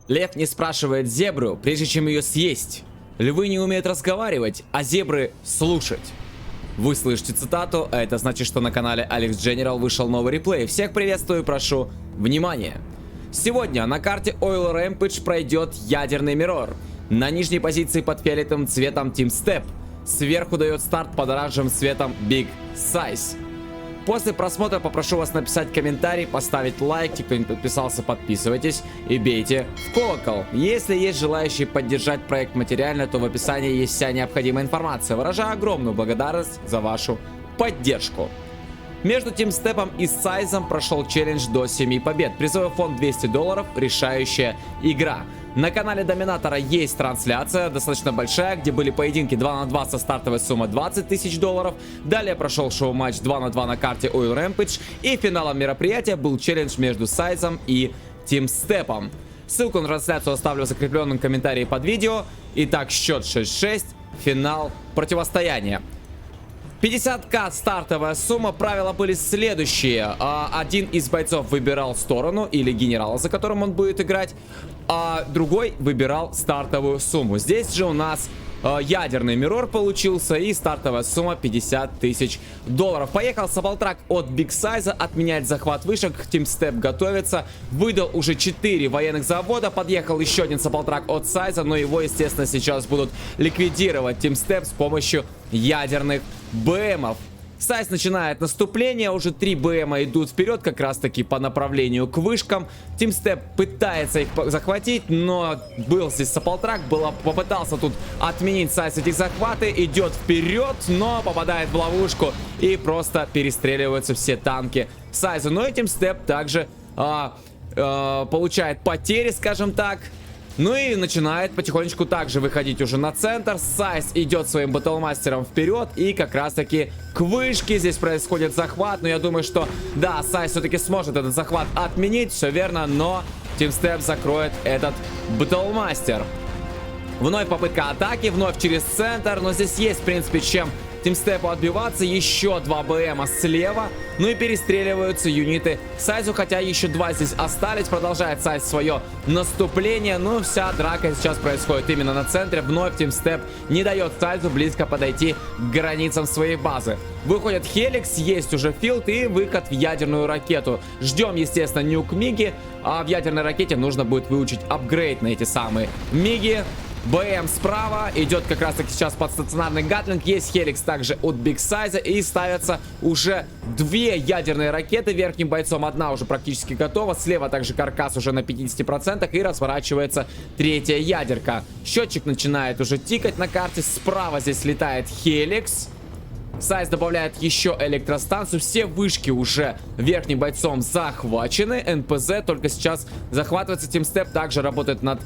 Лев не спрашивает зебру, прежде чем ее съесть. Львы не умеют разговаривать, а зебры слушать. Вы слышите цитату, а это значит, что на канале Alex General вышел новый реплей. Всех приветствую и прошу внимания. Сегодня на карте Oil Rampage пройдет ядерный миррор. На нижней позиции под фиолетовым цветом Team Step. Сверху дает старт под оранжевым цветом Big Size. После просмотра попрошу вас написать комментарий, поставить лайк, те, кто не подписался, подписывайтесь и бейте в колокол. Если есть желающие поддержать проект материально, то в описании есть вся необходимая информация. Выражаю огромную благодарность за вашу поддержку. Между Team Step и Сайзом прошел челлендж до 7 побед. Призовой фонд $200, решающая игра. На канале Доминатора есть трансляция, достаточно большая, где были поединки 2 на 2 со стартовой суммой $20 000. Далее прошел шоу-матч 2 на 2 на карте Oil Rampage. И финалом мероприятия был челлендж между Сайзом и Team Step. Ссылку на трансляцию оставлю в закрепленном комментарии под видео. Итак, счет 6-6, финал противостояния. 50к стартовая сумма. Правила были следующие. Один из бойцов выбирал сторону или генерала, за которым он будет играть, а другой выбирал стартовую сумму. Здесь же у нас ядерный миррор получился и стартовая сумма $50 000. Поехал Сабалтрак от Big Size отменять захват вышек. Team Step готовится. Выдал уже 4 военных завода. Подъехал еще один Сабалтрак от Size, но его, естественно, сейчас будут ликвидировать Team Step с помощью ядерных БМов. Сайз начинает наступление, уже 3 БМа идут вперед, как раз таки по направлению к вышкам. Team Step пытается их захватить, но был здесь Сапалтрак, попытался тут отменить Сайз эти захваты, идет вперед, но попадает в ловушку и просто перестреливаются все танки Сайза. Но и Team Step также получает потери, скажем так. Ну и начинает потихонечку также выходить уже на центр. Сайз идет своим батлмастером вперед. И как раз таки к вышке здесь происходит захват. Но я думаю, что да, Сайз все-таки сможет этот захват отменить. Все верно, но Team Step закроет этот батлмастер. Вновь попытка атаки, вновь через центр. Но здесь есть, в принципе, чем Team Step отбиваться. Еще 2 БМа слева. Ну и перестреливаются юниты Сайзу, хотя еще 2 здесь остались. Продолжает Сайз свое наступление. Но вся драка сейчас происходит именно на центре. Вновь Team Step не дает Сайзу близко подойти к границам своей базы. Выходит Хеликс, есть уже филд и выход в ядерную ракету. Ждем, естественно, нюк Миги. А в ядерной ракете нужно будет выучить апгрейд на эти самые Миги. БМ справа идет как раз таки сейчас под стационарный гатлинг. Есть Хеликс также от Big Size. И ставятся уже 2 ядерные ракеты верхним бойцом. Одна уже практически готова. Слева также каркас уже на 50%. И разворачивается 3-я ядерка. Счетчик начинает уже тикать на карте. Справа здесь летает Хеликс. Сайз добавляет еще электростанцию. Все вышки уже верхним бойцом захвачены. НПЗ только сейчас захватывается. Team Step также работает над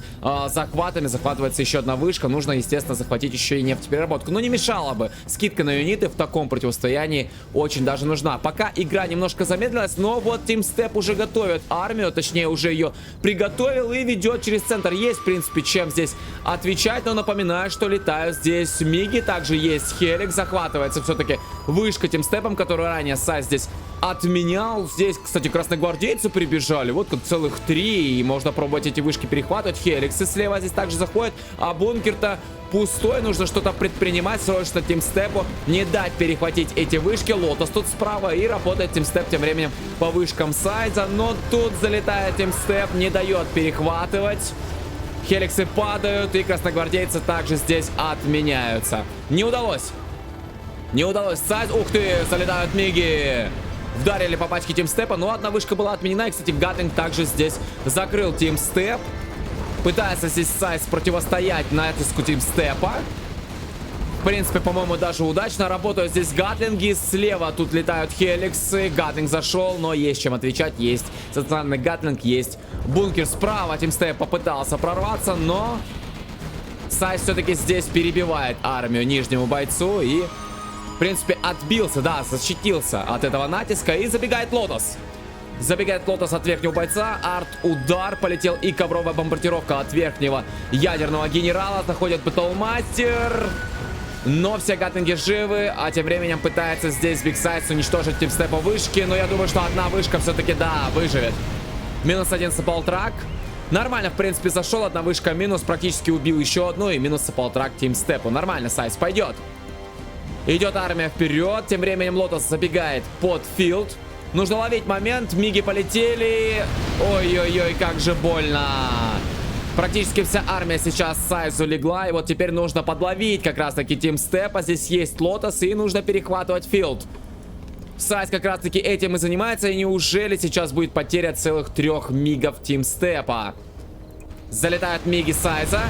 захватами. Захватывается еще одна вышка. Нужно, естественно, захватить еще и нефтепереработку. Но не мешало бы. Скидка на юниты в таком противостоянии очень даже нужна. Пока игра немножко замедлилась, но вот Team Step уже готовит армию. Точнее, уже ее приготовил и ведет через центр. Есть, в принципе, чем здесь отвечать. Но напоминаю, что летают здесь Миги. Также есть Хеликс. Захватывается все-таки вышка Team Step, которую ранее Сайз здесь отменял. Здесь, кстати, красногвардейцы прибежали. Вот как целых 3. И можно пробовать эти вышки перехватывать. Хеликсы слева здесь также заходит. А бункер-то пустой. Нужно что-то предпринимать. Срочно Team Step не дать перехватить эти вышки. Лотос тут справа. И работает Team Step тем временем по вышкам Сайза. Но тут залетает Team Step. Не дает перехватывать. Хеликсы падают. И красногвардейцы также здесь отменяются. Не удалось. Не удалось. Сайз. Ух ты, залетают Миги. Вдарили по пачке Team Step. Но одна вышка была отменена. И, кстати, гатлинг также здесь закрыл Team Step. Пытается здесь Сайз противостоять натиску Team Step. В принципе, по-моему, даже удачно работают здесь гатлинги. Слева тут летают Хеликсы. Гатлинг зашел, но есть чем отвечать. Есть стационарный гатлинг, есть бункер справа. Team Step попытался прорваться, но Сайз все-таки здесь перебивает армию нижнему бойцу и... В принципе, отбился, да, защитился от этого натиска. И забегает Лотос. Забегает Лотос от верхнего бойца. Арт-удар. Полетел и ковровая бомбардировка от верхнего ядерного генерала. Заходит Батлмастер. Но все гатлинги живы. А тем временем пытается здесь Big Size уничтожить Team Step вышки. Но я думаю, что одна вышка все-таки, да, выживет. -1 Сапалтрак. Нормально, в принципе, зашел. Одна вышка минус, практически убил еще одну. И минуса полтора к тимстепу. Нормально, Сайс пойдет. Идет армия вперед. Тем временем Лотос забегает под филд. Нужно ловить момент. Миги полетели. Ой-ой-ой, как же больно. Практически вся армия сейчас Сайзу легла. И вот теперь нужно подловить как раз-таки тимстепа. Здесь есть Лотос и нужно перехватывать филд. Сайз как раз-таки этим и занимается. И неужели сейчас будет потеря целых 3 мигов тимстепа? Залетают миги Сайза.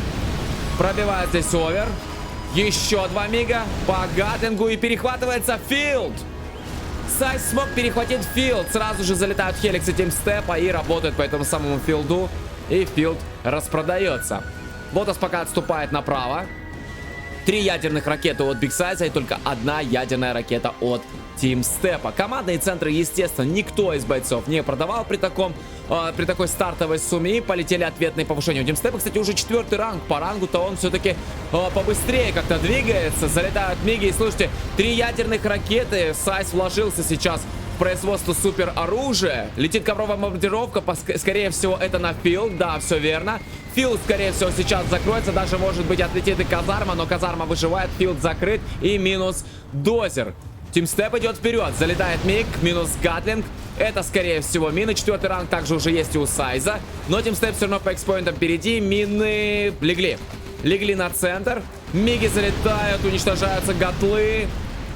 Пробивает здесь овер. Еще 2 мига по Гатлингу и перехватывается филд. Сайз смог перехватить филд. Сразу же залетают Хеликсы тимстепа и работают по этому самому филду. И филд распродается. Лотос пока отступает направо. 3 ядерных ракеты от Биг Сайза и только 1 ядерная ракета от тимстепа. Командные центры, естественно, никто из бойцов не продавал при такой стартовой сумме. И полетели ответные повышения. У тимстепа, кстати, уже 4-й ранг. По рангу-то он все-таки побыстрее как-то двигается. Залетают миги. И слушайте, 3 ядерных ракеты. Сайз вложился сейчас в производство супер оружия. Летит ковровая бомбардировка. Скорее всего, это на филд. Да, все верно. Филд, скорее всего, сейчас закроется. Даже, может быть, отлетит и казарма. Но казарма выживает. Филд закрыт. И минус дозер. Тимстеп идет вперед. Залетает миг. Минус Гатлинг. Это, скорее всего, мины. 4-й ранг также уже есть и у Сайза. Но Тимстеп все равно по экспоинтам впереди. Мины легли. Легли на центр. Миги залетают. Уничтожаются гатлы.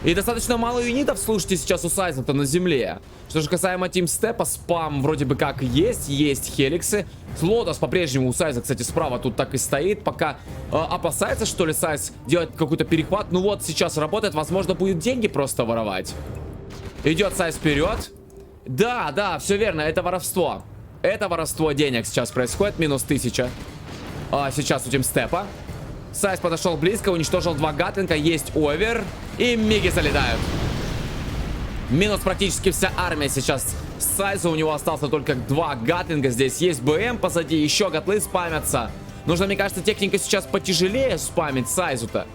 И достаточно мало юнитов, слушайте, сейчас у Сайза-то на земле. Что же касаемо тимстепа, спам вроде бы как есть. Есть Хеликсы. Лотос по-прежнему у Сайза, кстати, справа тут так и стоит. Пока опасается, что ли, Сайз делать какой-то перехват. Ну вот, сейчас работает. Возможно, будет деньги просто воровать. Идет Сайз вперед. Да, да, все верно, это воровство. Это воровство денег сейчас происходит. Минус 1000. Сейчас у тимстепа. Сайз подошел близко, уничтожил 2 гатлинга, есть овер. И миги залетают. Минус практически вся армия сейчас Сайза. У него остался только 2 гатлинга. Здесь есть БМ позади, еще гатлы спамятся. Нужно, мне кажется, техника сейчас потяжелее спамить Сайзу-то.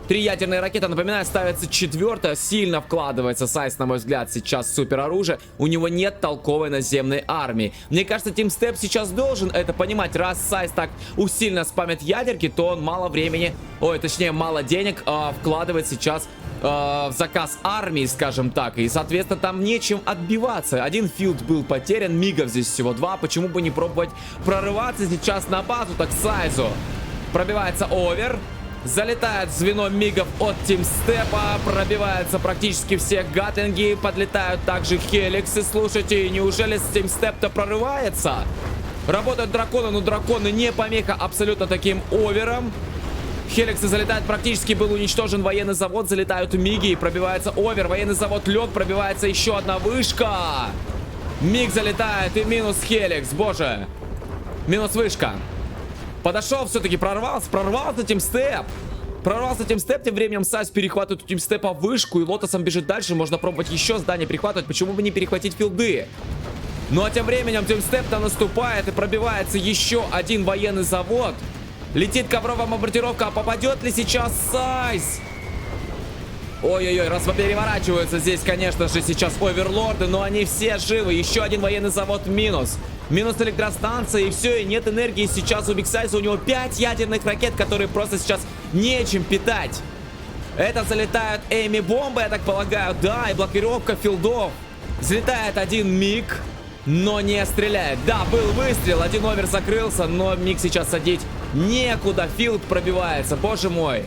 3 ядерные ракеты, напоминаю, ставится 4-я. Сильно вкладывается Сайз, на мой взгляд, сейчас в супероружие. У него нет толковой наземной армии. Мне кажется, тимстеп сейчас должен это понимать. Раз Сайз так усиленно спамит ядерки, то он мало времени, точнее, мало денег вкладывает сейчас в заказ армии, скажем так. И, соответственно, там нечем отбиваться. 1 филд был потерян, мигов здесь всего 2. Почему бы не пробовать прорываться сейчас на базу, так Сайзу? Пробивается овер. Залетает звено мигов от тимстепа. Пробиваются практически все гатлинги. Подлетают также хеликсы. Слушайте, неужели тимстеп-то прорывается? Работают драконы, но драконы не помеха абсолютно таким овером. Хеликсы залетают, практически был уничтожен военный завод. Залетают миги и пробивается овер. Военный завод лег, пробивается еще одна вышка. Миг залетает и минус хеликс, боже. Минус вышка. Подошел, все-таки прорвался тимстеп. Прорвался тимстеп, тем временем Сайз перехватывает у тимстепа вышку, и Лотосом бежит дальше. Можно пробовать еще здание перехватывать, почему бы не перехватить филды? Ну а тем временем тимстеп-то наступает и пробивается еще 1 военный завод. Летит ковровая бомбардировка, а попадет ли сейчас Сайз? Ой-ой-ой, раз переворачиваются здесь, конечно же, сейчас оверлорды, но они все живы. Еще 1 военный завод минус. Минус электростанция, и все, и нет энергии сейчас у Биг Сайза. У него 5 ядерных ракет, которые просто сейчас нечем питать. Это залетают Эми бомбы, я так полагаю. Да, и блокировка филдов. Взлетает 1 миг, но не стреляет. Да, был выстрел, 1 овер закрылся, но миг сейчас садить некуда. Филд пробивается, боже мой.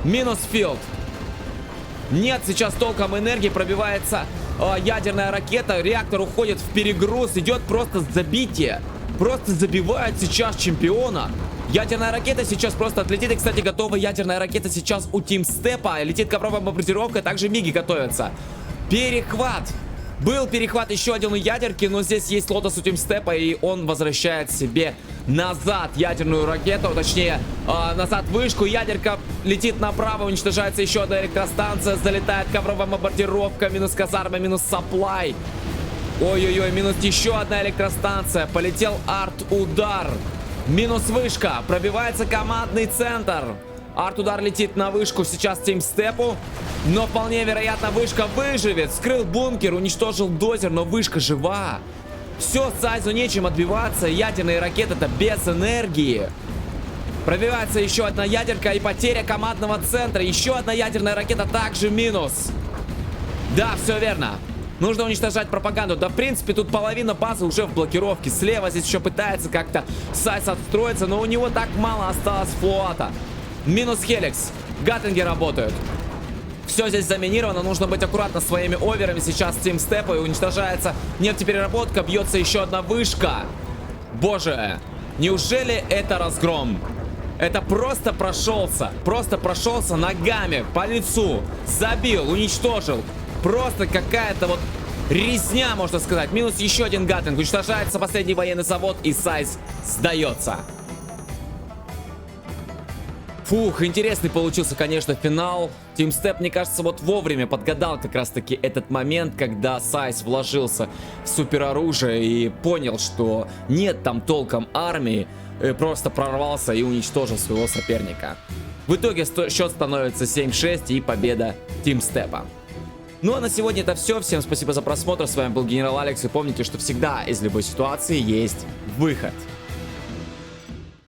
Минус филд. Нет сейчас толком энергии, пробивается ядерная ракета, реактор уходит в перегруз, идет просто забитие. Просто забивает сейчас чемпиона. Ядерная ракета сейчас просто отлетит. И, кстати, готова ядерная ракета сейчас у тимстепа. Летит ковровая бомбардировка, также миги готовятся. Перехват. Был перехват еще 1 у ядерки, но здесь есть Лотос у тимстепа, и он возвращает себе назад ядерную ракету, точнее, назад вышку. Ядерка летит направо, уничтожается еще 1 электростанция, залетает ковровая бомбардировка, минус казарма, минус сапплай. Ой-ой-ой, минус еще 1 электростанция, полетел арт-удар. Минус вышка, пробивается командный центр. Арт-удар летит на вышку сейчас тимстепу. Но вполне вероятно вышка выживет. Скрыл бункер, уничтожил дозер, но вышка жива. Все, Сайзу нечем отбиваться. Ядерные ракеты-то без энергии. Пробивается еще одна ядерка и потеря командного центра. Еще одна ядерная ракета, также минус. Да, все верно. Нужно уничтожать пропаганду. Да, в принципе, тут половина базы уже в блокировке. Слева здесь еще пытается как-то Сайс отстроиться, но у него так мало осталось флота. Минус Хеликс. Гаттинги работают. Все здесь заминировано, нужно быть аккуратно своими оверами. Сейчас тимстепа и уничтожается нефтепереработка. Бьется еще одна вышка. Боже, неужели это разгром? Это просто прошелся ногами по лицу. Забил, уничтожил. Просто какая-то вот резня, можно сказать. Минус еще один гаттинг. Уничтожается последний военный завод и Сайс сдается. Фух, интересный получился, конечно, финал. Тимстеп, мне кажется, вот вовремя подгадал как раз-таки этот момент, когда Сайс вложился в супероружие и понял, что нет там толком армии, просто прорвался и уничтожил своего соперника. В итоге счет становится 7-6 и победа Тимстепа. Ну а на сегодня это все. Всем спасибо за просмотр. С вами был Генерал Алекс. И помните, что всегда из любой ситуации есть выход.